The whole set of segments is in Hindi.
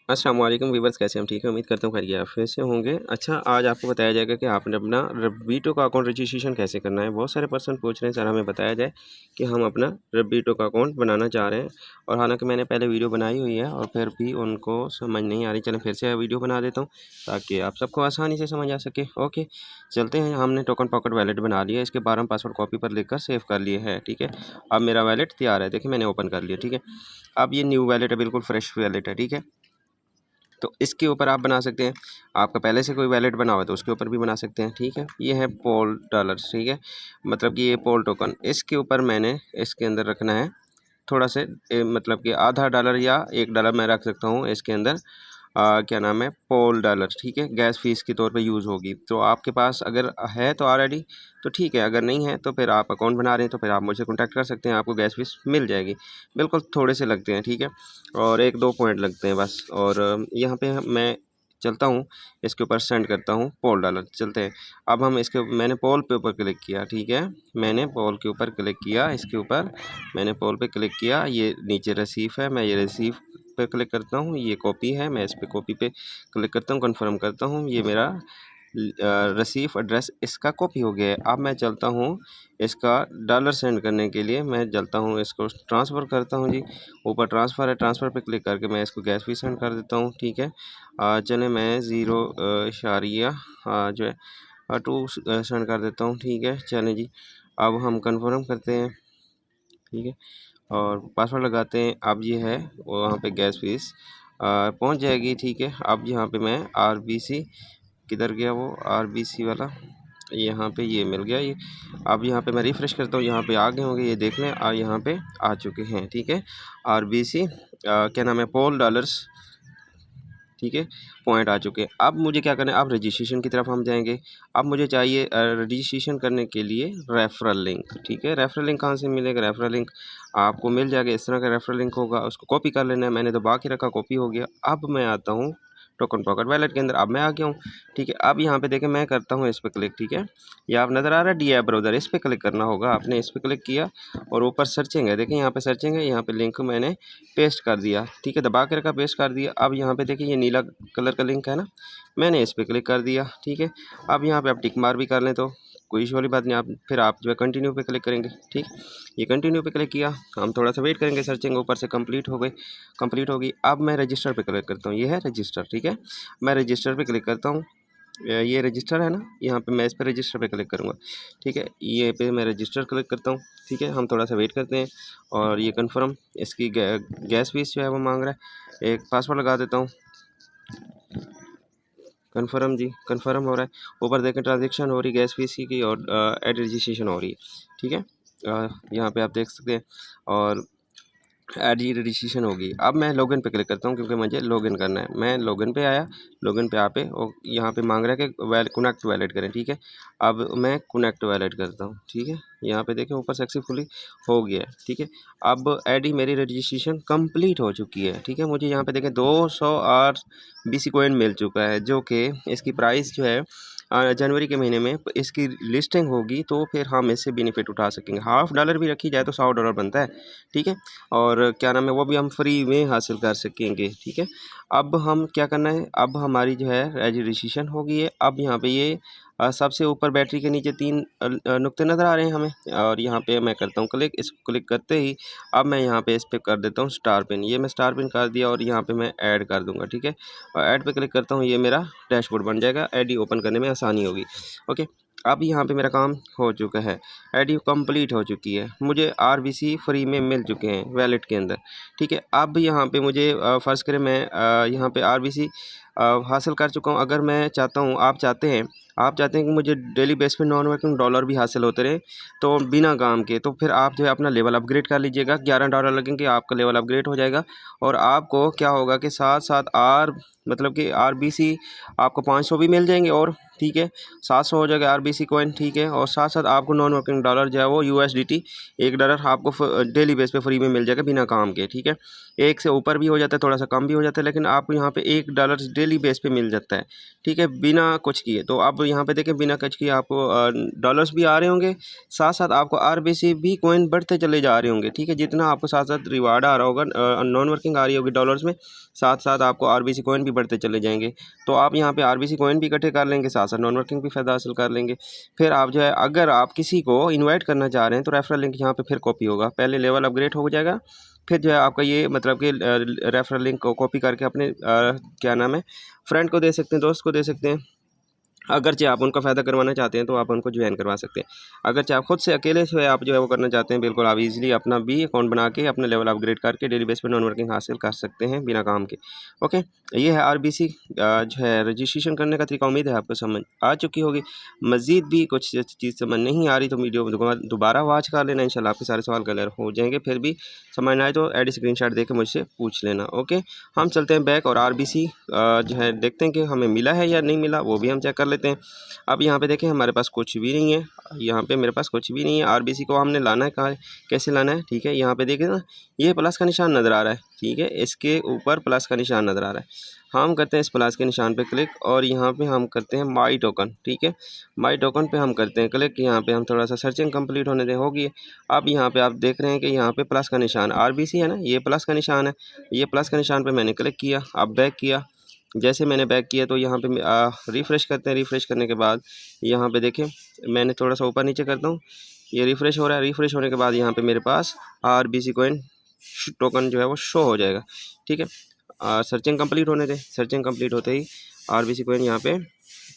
अस्सलाम वालेकुम वीवर्स, कैसे हम ठीक है। उम्मीद करता हूँ खैरियत आफियत से होंगे। अच्छा, आज आपको बताया जाएगा कि आपने अपना रब्बीटो का अकाउंट रजिस्ट्रेशन कैसे करना है। बहुत सारे पर्सन पूछ रहे हैं सर हमें बताया जाए कि हम अपना रब्बीटो का अकाउंट बनाना चाह रहे हैं, और हालांकि मैंने पहले वीडियो बनाई हुई है और फिर भी उनको समझ नहीं आ रही। चलें फिर से वीडियो बना देता हूँ ताकि आप सबको आसानी से समझ आ सके। ओके, चलते हैं। हमने टोकन पॉकेट वैलेट बना लिया, इसके बारे में पासवर्ड कॉपी पर लिखकर सेव कर लिए है। ठीक है, अब मेरा वैलेट तैयार है। देखिए मैंने ओपन कर लिया। ठीक है, अब ये न्यू वैलेट है, बिल्कुल फ्रेश वैलेट है। ठीक है, तो इसके ऊपर आप बना सकते हैं। आपका पहले से कोई वैलेट बना हुआ है तो उसके ऊपर भी बना सकते हैं। ठीक है, ये है पोल डॉलर्स। ठीक है, मतलब कि ये पोल टोकन, इसके ऊपर मैंने इसके अंदर रखना है थोड़ा से मतलब कि आधा डॉलर या $1 मैं रख सकता हूँ इसके अंदर। क्या नाम है, पोल डॉलर। ठीक है, गैस फीस के तौर पे यूज़ होगी। तो आपके पास अगर है तो ऑलरेडी तो ठीक है, अगर नहीं है तो फिर आप अकाउंट बना रहे हैं तो फिर आप मुझसे कॉन्टैक्ट कर सकते हैं, आपको गैस फीस मिल जाएगी। बिल्कुल थोड़े से लगते हैं। ठीक है, और 1-2 पॉइंट लगते हैं बस। और यहाँ पे मैं चलता हूँ, इसके ऊपर सेंड करता हूँ पोल डॉलर। चलते हैं। अब हम इसके मैंने पोल पे ऊपर क्लिक किया। ठीक है, मैंने पोल के ऊपर क्लिक किया, इसके ऊपर मैंने पोल पे क्लिक किया। ये नीचे रिसीव है, मैं ये रिसीव पे क्लिक करता हूँ। ये कॉपी है, मैं इस पे कॉपी पे क्लिक करता हूँ, कंफर्म करता हूँ। ये मेरा रिसीव एड्रेस इसका कॉपी हो गया है। अब मैं चलता हूँ इसका डॉलर सेंड करने के लिए, मैं चलता हूँ इसको ट्रांसफ़र करता हूँ जी। ऊपर ट्रांसफ़र है, ट्रांसफ़र पे क्लिक करके मैं इसको गैस फी सेंड कर देता हूँ। ठीक है, चलें मैं 0 जो है 2 सेंड कर देता हूँ। ठीक है, चलें जी। अब हम कंफर्म करते हैं। ठीक है, और पासवर्ड लगाते हैं। अब ये है वहाँ पे गैस फीस पहुँच जाएगी। ठीक है, अब यहाँ पे मैं RBC किधर गया वो RBC वाला, यहाँ पे ये मिल गया ये। अब यहाँ पे मैं रिफ़्रेश करता हूँ, यहाँ पे आ गए होंगे, ये देख लें। यहाँ पे आ चुके हैं। ठीक है, RBC क्या नाम है, पोल डॉलर्स। ठीक है, पॉइंट आ चुके हैं। अब मुझे क्या करना है, अब रजिस्ट्रेशन की तरफ हम जाएंगे। अब मुझे चाहिए रजिस्ट्रेशन करने के लिए रेफरल लिंक। ठीक है, रेफरल लिंक कहाँ से मिलेगा? रेफरल लिंक आपको मिल जाएगा, इस तरह का रेफरल लिंक होगा, उसको कॉपी कर लेना है। मैंने तो बाकी रखा, कॉपी हो गया। अब मैं आता हूँ टोकन पॉकेट वैलेट के अंदर, अब मैं आ गया हूँ। ठीक है, अब यहाँ पे देखें मैं करता हूँ इस पर क्लिक। ठीक है, ये आप नज़र आ रहा है डी ऐप ब्राउज़र, इस पर क्लिक करना होगा आपने। इस पर क्लिक किया और ऊपर सर्चिंग है, देखें यहाँ पे सर्चिंग है, यहाँ पे लिंक मैंने पेस्ट कर दिया। ठीक है, दबा के रखा, पेस्ट कर दिया। अब यहाँ पे देखिए ये नीला कलर का लिंक है ना, मैंने इस पर क्लिक कर दिया। ठीक है, अब यहाँ पे आप टिक मार भी कर लें तो कोई इशू वाली बात नहीं। आप फिर आप जो है कंटिन्यू पे क्लिक करेंगे। ठीक, ये कंटिन्यू पे क्लिक किया, हम थोड़ा सा वेट करेंगे, सर्चिंग ऊपर से कंप्लीट हो गई, कंप्लीट होगी। अब मैं रजिस्टर पे क्लिक करता हूँ, ये है रजिस्टर। ठीक है, मैं रजिस्टर पे क्लिक करता हूँ। ये रजिस्टर है ना, यहाँ पे मैं इस पर रजिस्टर पे क्लिक करूँगा। ठीक है, ये पे मैं रजिस्टर क्लिक करता हूँ। ठीक है, हम थोड़ा सा वेट करते हैं। और ये कन्फर्म, इसकी गैस फीस जो है वो मांग रहा है। एक पासवर्ड लगा देता हूँ। कन्फर्म जी, कन्फर्म हो रहा है। ऊपर देखें ट्रांजेक्शन हो रही गैस फीस की और एड रजिस्ट्रेशन हो रही है। ठीक है, यहाँ पे आप देख सकते हैं और ऐड ही रजिस्ट्रेशन होगी। अब मैं लॉगिन पे क्लिक करता हूँ क्योंकि मुझे लॉगिन करना है। मैं लॉगिन पे आया, लॉगिन पे आप और यहाँ पे मांग रहा है कि कनेक्ट वैलेट करें। ठीक है, अब मैं कनेक्ट वैलेट करता हूँ। ठीक है, यहाँ पे देखें ऊपर सक्सेसफुली हो गया है। ठीक है, अब ऐड ही मेरी रजिस्ट्रेशन कंप्लीट हो चुकी है। ठीक है, मुझे यहाँ पे देखें 200 RBC कॉइन मिल चुका है, जो कि इसकी प्राइस जो है जनवरी के महीने में इसकी लिस्टिंग होगी तो फिर हम इससे बेनिफिट उठा सकेंगे। $50 भी रखी जाए तो $100 बनता है। ठीक है, और क्या नाम है, वो भी हम फ्री में हासिल कर सकेंगे। ठीक है, अब हम क्या करना है, अब हमारी जो है रजिस्ट्रेशन हो गई है। अब यहाँ पे ये सबसे ऊपर बैटरी के नीचे 3 नुक्ते नज़र आ रहे हैं हमें, और यहाँ पे मैं करता हूँ क्लिक। इसको क्लिक करते ही अब मैं यहाँ पे इस पर कर देता हूँ स्टार पिन। ये मैं स्टार पिन कर दिया और यहाँ पे मैं ऐड कर दूँगा। ठीक है, और ऐड पे क्लिक करता हूँ, ये मेरा डैशबोर्ड बन जाएगा। ऐड ही ओपन करने में आसानी होगी। ओके, अब यहाँ पे मेरा काम हो चुका है, ऐड कंप्लीट हो चुकी है, मुझे RBC फ्री में मिल चुके हैं वैलेट के अंदर। ठीक है, अब यहाँ पे मुझे फ़र्ज़ करें मैं यहाँ पे RBC हासिल कर चुका हूँ। अगर मैं चाहता हूँ, आप चाहते हैं कि मुझे डेली बेस पे नॉन वर्किंग डॉलर भी हासिल होते रहे तो बिना काम के, तो फिर आप जो है अपना लेवल अपग्रेड कर लीजिएगा। $11 लगेंगे, आपका लेवल अपग्रेड हो जाएगा। और आपको क्या होगा कि साथ साथ मतलब कि RBC आपको 500 भी मिल जाएंगे और ठीक है, 700 हो जाएगा RBC कॉइन, ठीक है। और साथ साथ आपको नॉन वर्किंग डॉलर जो है वो USDT $1 आपको डेली बेस पे फ्री में मिल जाएगा बिना काम के, ठीक है। 1 से ऊपर भी हो जाता है, थोड़ा सा कम भी हो जाता है, लेकिन आपको यहाँ पे $1 डेली बेस पे मिल जाता है, ठीक है, बिना कुछ किए। तो आप यहाँ पे देखें बिना कुछ किए आपको डॉलर्स भी आ रहे होंगे, साथ साथ आपको RBC भी कॉइन बढ़ते चले जा रहे होंगे, ठीक है। जितना आपको साथ साथ रिवार्ड आ रहा होगा, नॉन वर्किंग आ रही होगी डॉलर्स में, साथ साथ आपको RBC कॉइन भी बढ़ते चले जाएंगे। तो आप यहाँ पे RBC कॉइन भी इकट्ठे कर लेंगे, साथ साथ नॉन वर्किंग भी फ़ायदा हासिल कर लेंगे। फिर आप जो है अगर आप किसी को इनवाइट करना चाह रहे हैं तो रेफरल लिंक यहाँ पे फिर कॉपी होगा, पहले लेवल अपग्रेड हो जाएगा, फिर जो है आपका ये मतलब कि रेफरल लिंक को कॉपी करके अपने क्या नाम है फ्रेंड को दे सकते हैं, दोस्त को दे सकते हैं। अगरचे आप उनका फ़ायदा करवाना चाहते हैं तो आप उनको ज्वाइन करवा सकते हैं। अगरचे आप खुद से अकेले से आप जो है वो करना चाहते हैं, बिल्कुल आप इजीली अपना भी अकाउंट बना के अपना लेवल अपग्रेड करके डेली बेस पे नॉन वर्किंग हासिल कर सकते हैं बिना काम के। ओके, ये है RBC जो है रजिस्ट्रेशन करने का तरीका। उम्मीद है आपको समझ आ चुकी होगी। मज़ीद भी कुछ चीज़ समझ नहीं आ रही तो वीडियो दोबारा वॉच कर लेना, इंशाल्लाह आपके सारे सवाल क्लियर हो जाएंगे। फिर भी समझ ना आए तो एड स्क्रीनशॉट दे के मुझसे पूछ लेना। ओके, हम चलते हैं बैक और RBC जो है देखते हैं कि हमें मिला है या नहीं मिला, वो भी हम चेक कर लेते हैं। अब यहाँ पे देखें हमारे पास कुछ भी नहीं है, यहाँ पे मेरे पास कुछ भी नहीं है। RBC को हमने लाना है, कहाँ कैसे लाना है, ठीक है। यहाँ पे देखें ना, ये प्लस का निशान नज़र आ रहा है, ठीक है, इसके ऊपर प्लस का निशान नज़र आ रहा है। हम करते हैं इस प्लस के निशान पे क्लिक और यहाँ पे हम करते हैं माई टोकन, ठीक है। माई टोकन पे हम करते हैं क्लिक, यहाँ पे हम थोड़ा सा सर्चिंग कंप्लीट होने दें, होगी। अब यहाँ पे आप देख रहे हैं कि यहाँ पे प्लस का निशान RBC है ना, ये प्लस का निशान है, ये प्लस का निशान पे मैंने क्लिक किया। अब बैक किया, जैसे मैंने बैक किया तो यहाँ पे रिफ़्रेश करते हैं। रिफ़्रेश करने के बाद यहाँ पे देखें मैंने थोड़ा सा ऊपर नीचे करता हूँ, ये रिफ़्रेश हो रहा है। रिफ़्रेश होने के बाद यहाँ पे मेरे पास RBC कॉइन टोकन जो है वो शो हो जाएगा, ठीक है। सर्चिंग कंप्लीट होने दें, सर्चिंग कंप्लीट होते ही RBC कॉइन यहाँ पे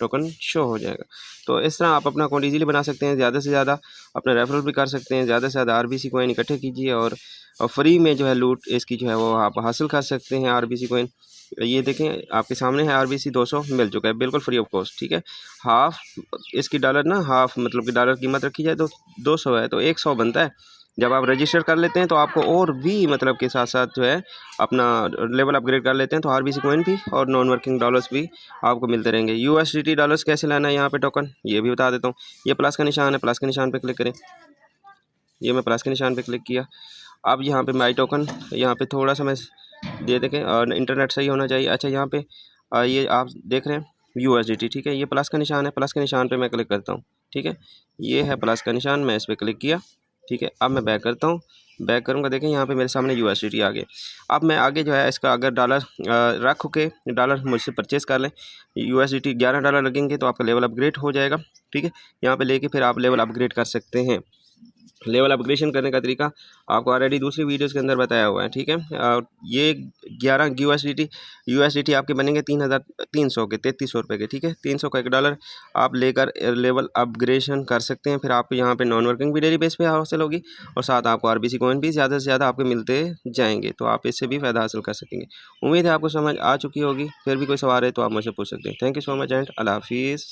टोकन शो हो जाएगा। तो इस तरह आप अपना अकाउंट इजीली बना सकते हैं, ज़्यादा से ज़्यादा अपना रेफरल भी कर सकते हैं, ज़्यादा से ज़्यादा RBC कॉइन इकट्ठे कीजिए और फ्री में जो है लूट इसकी जो है वो आप हासिल कर सकते हैं RBC कॉइन। ये देखें आपके सामने है RBC 200 मिल चुका है बिल्कुल फ्री ऑफ कॉस्ट, ठीक है। हाफ इसकी डॉलर ना, हाफ मतलब कि डॉलर कीमत रखी जाए तो 200 है, तो 100 बनता है। जब आप रजिस्टर कर लेते हैं तो आपको और भी मतलब के साथ साथ जो है अपना लेवल अपग्रेड कर लेते हैं तो RBC कॉइन भी और नॉन वर्किंग डॉलर्स भी आपको मिलते रहेंगे। USDT डॉलर्स कैसे लाना है यहाँ पे टोकन, ये भी बता देता हूँ। ये प्लस का निशान है, प्लस के निशान पे क्लिक करें, ये मैं प्लस के निशान पे क्लिक किया। अब यहाँ पे माई टोकन, यहाँ पे थोड़ा सा मैं दे देखें और इंटरनेट सही होना चाहिए। अच्छा, यहाँ पे ये आप देख रहे हैं USDT, ठीक है। ये प्लस का निशान है, प्लस के निशान पे मैं क्लिक करता हूँ, ठीक है। ये है प्लस का निशान, मैं इस पर क्लिक किया, ठीक है। अब मैं बैक करता हूँ, बैक करूँगा, देखें यहाँ पे मेरे सामने USDT आ गए। अब मैं आगे जो है इसका अगर डॉलर रख के डॉलर मुझसे परचेज़ कर लें, USDT $11 लगेंगे तो आपका लेवल अपग्रेड हो जाएगा, ठीक है। यहाँ पे लेके फिर आप लेवल अपग्रेड कर सकते हैं। लेवल अपग्रेडेशन करने का तरीका आपको ऑलरेडी दूसरी वीडियोस के अंदर बताया हुआ है, ठीक है। ये 11 USDT आपके बनेंगे 3,300 के, 3300 रुपये के, ठीक है। 300 का $1 आप लेकर लेवल अपग्रेडेशन कर सकते हैं। फिर आपको यहाँ पे नॉन वर्किंग भी डेली बेस पे हासिल होगी और साथ आपको RBC कॉइन भी ज़्यादा से ज़्यादा आपके मिलते जाएंगे, तो आप इससे भी फ़ायदा हासिल कर सकेंगे। उम्मीद है आपको समझ आ चुकी होगी। फिर भी कोई सवाल है तो आप मुझसे पूछ सकते हैं। Thank you so much and अल्लाह हाफिज़।